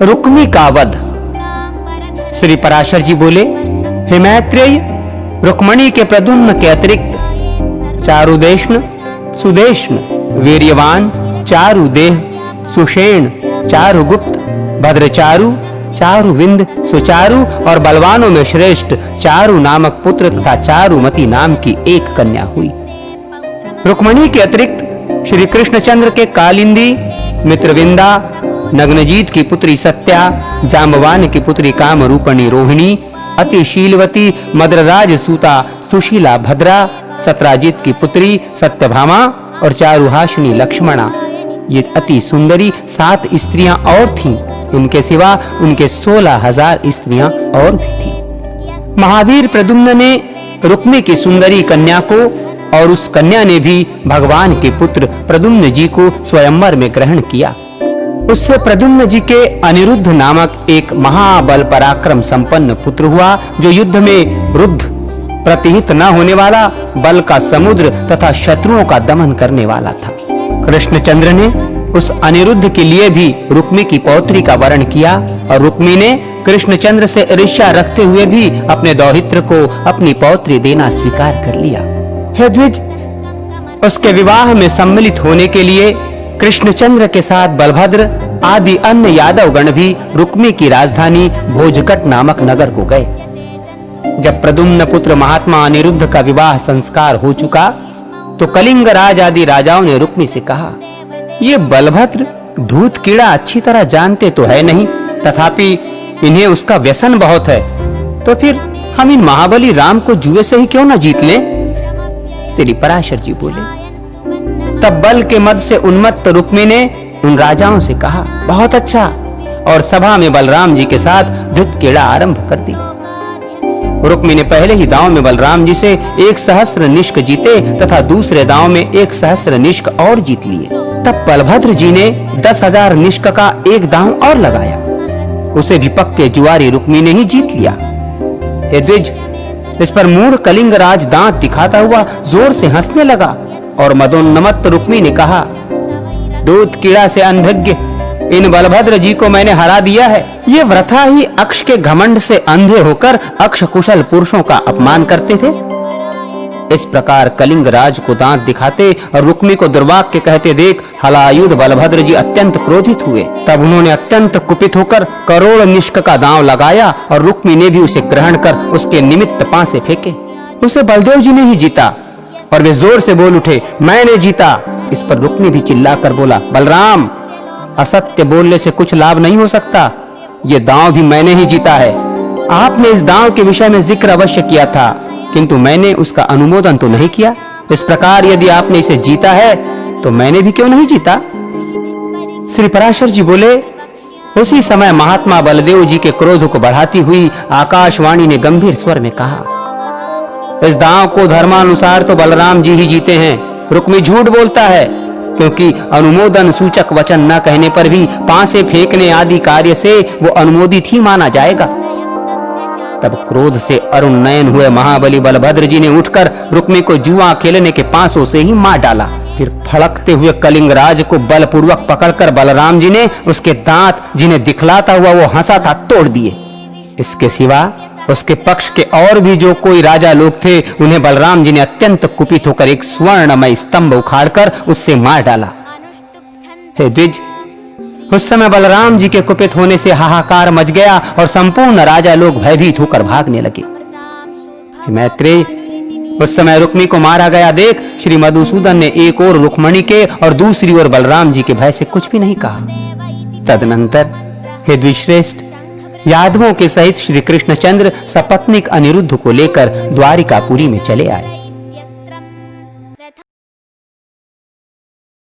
रुक्मी का वध। श्री पराशर जी बोले, हे मैत्रेय, रुक्मणी के प्रद्युम्न के अतिरिक्त चारुदेष्ण, सुदेष्ण, वीर्यवान, चारुदेह, सुषेण, चारुगुप्त, भद्रचारु, चारुविंद, सुचारु और बलवानों में श्रेष्ठ चारु नामक पुत्र तथा चारुमती नाम की एक कन्या हुई। रुक्मणी के अतिरिक्त श्री कृष्णचंद्र के कालिंदी, मित्रविंदा, नग्नजीत की पुत्री सत्या, जाम्बवान की पुत्री कामरूपणी रोहिणी, अतिशीलवती मद्रराज सूता सुशीला भद्रा, सत्राजित की पुत्री सत्यभामा और चारुहासिनी लक्ष्मणा, ये अति सुंदरी 7 स्त्रियां और थीं। इनके सिवा उनके 16,000 स्त्रियां और भी थीं। महावीर प्रद्युम्न ने रुक्मी की सुंदरी कन्या को और उस कन्या ने भी भगवान के पुत्र प्रद्युम्न जी को स्वयंवर में ग्रहण किया। उससे प्रद्युम्न जी के अनिरुद्ध नामक एक महाबल पराक्रम संपन्न पुत्र हुआ, जो युद्ध में रुद्ध, प्रतिहित न होने वाला, बल का समुद्र तथा शत्रुओं का दमन करने वाला था। कृष्णचंद्र ने उस अनिरुद्ध के लिए भी रुक्मी की पौत्री का वरण किया और रुक्मी ने कृष्णचंद्र से ईर्ष्या रखते हुए भी अपने दौहित्र को अपनी पौत्री देना स्वीकार कर लिया। हे द्विज, उसके विवाह में सम्मिलित होने के लिए कृष्णचंद्र के साथ बलभद्र आदि अन्य यादव गण भी रुक्मी की राजधानी भोजकट नामक नगर को गए। जब प्रद्युम्न पुत्र महात्मा अनिरुद्ध का विवाह संस्कार हो चुका तो कलिंग राज आदि राजाओं ने रुक्मी से कहा, ये बलभद्र धूत कीड़ा अच्छी तरह जानते तो है नहीं, तथापि इन्हें उसका व्यसन बहुत है, तो फिर हम इन महाबली राम को जुए से ही क्यों न जीत लें? श्री पराशर जी बोले, तब बल के मद से उन्मत्त रुक्मी ने उन राजाओं से कहा, बहुत अच्छा, और सभा में बलराम जी के साथ धूत कीड़ा आरंभ कर दी। रुक्मी ने पहले ही दांव में बलराम जी से 1 सहस्र निष्क जीते तथा दूसरे दांव में 1 सहस्र निष्क और जीत लिए। तब बलभद्र जी ने 10,000 निष्क का एक दांव और लगाया, उसे भी पक्के जुआरी रुक्मी ने ही जीत लिया। हे द्विज, इस पर मूढ़ कलिंग राज दांत दिखाता हुआ जोर से हंसने लगा और मदोन्मत्त रुक्मी ने कहा, दूत कीड़ा से अनभिज्ञ इन बलभद्र जी को मैंने हरा दिया है। ये वृथा ही अक्ष के घमंड से अंधे होकर अक्ष कुशल पुरुषों का अपमान करते थे। इस प्रकार कलिंग राज को दांत दिखाते और रुक्मी को दुर्वाक्य कहते देख हलायुध बलभद्र जी अत्यंत क्रोधित हुए। तब उन्होंने अत्यंत कुपित होकर करोड़ निष्क का दांव लगाया और रुक्मी ने भी उसे ग्रहण कर उसके निमित्त पांसे फेंके। उसे बलदेव जी ने ही जीता और वे जोर से बोल उठे, मैंने जीता। इस पर रुक्मी भी चिल्लाकर बोला, बलराम, असत्य बोलने से कुछ लाभ नहीं हो सकता, ये दांव भी मैंने ही जीता है। आपने इस दांव के विषय में जिक्र अवश्य किया था, किंतु मैंने उसका अनुमोदन तो नहीं किया। इस प्रकार यदि आपने इसे जीता है तो मैंने भी क्यों नहीं जीता? श्री पराशर जी बोले, उसी समय महात्मा बलदेव जी के क्रोध को बढ़ाती हुई आकाशवाणी ने गंभीर स्वर में कहा, इस दांव को धर्मानुसार तो बलराम जी ही जीते हैं। रुक्मी झूठ बोलता है, क्योंकि अनुमोदन सूचक वचन न कहने पर भी पांसे फेंकने आदि कार्य से वो अनुमोदित ही माना जाएगा। तब क्रोध से अरुण नयन हुए महाबली बलभद्र जी ने उठकर रुक्मी को जुआ खेलने के पांसों से ही मार डाला। फिर फड़कते हुए कलिंगराज को बलपूर्वक पकड़कर बलराम जी ने उसके दांत, जिन्हें दिखलाता हुआ वो हंसा था, तोड़ दिए। इसके सिवा उसके पक्ष के और भी जो कोई राजा लोग थे, उन्हें बलराम जी ने अत्यंत कुपित होकर एक स्वर्णमय स्तंभ उखाड़कर उससे मार डाला। हे द्विज, उस समय बलराम जी के कुपित होने से हाहाकार मच गया और संपूर्ण राजा लोग भयभीत होकर भागने लगे। मैत्रेय, उस समय रुक्मी को मारा गया देख श्री मधुसूदन ने एक ओर रुक्मणी के और दूसरी ओर बलराम जी के भय से कुछ भी नहीं कहा। तदनंतर हे द्विश्रेष्ठ, यादवों के सहित श्री कृष्णचंद्र सपत्नीक अनिरुद्ध को लेकर द्वारिकापुरी में चले आए।